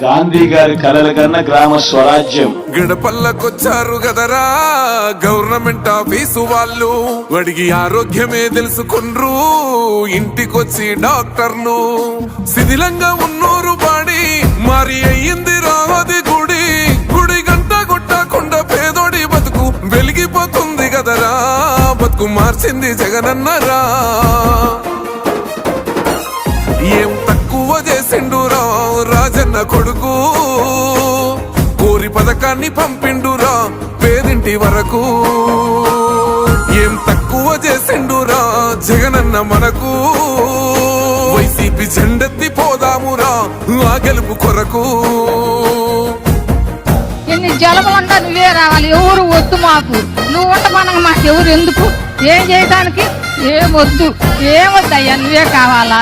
గాంధీ గారి కలల కన్నా గ్రామ స్వరాజ్యం. గడపల్లకొచ్చారు గదరా గవర్నమెంట్ ఆఫీసు వాళ్ళు, అడిగి ఆరోగ్యమే తెలుసుకుండ్రు ఇంటికొచ్చి డాక్టర్లు. శిథిలంగా ఉన్నోరు బాడి మరి అయ్యింది రావది గుడి, గుడి గంట కొట్టకుండా పేదోడి బతుకు వెలిగిపోతుంది గదరా, బతుకు మార్చింది జగనన్నరా. ఏం తక్కువ చేసిండురా రాజన్న కొడుకు, కోరి పథకాన్ని పంపిండురా పేదింటి వరకు. ఏం తక్కువ చేసిండురా జగనన్న మనకు, వైసీపీ జెండెత్తి పోదామురా ఆ గెలుపు కొరకు. ఎన్ని జలములంటా నువ్వే రావాలి, ఎవరు వద్దు మాకు, నువ్వు ఉండమనగా మాకు ఎవరు ఎందుకు, ఏం చేయడానికి ఏం వద్దు, ఏమొద్దయ్యా నువ్వే కావాలా.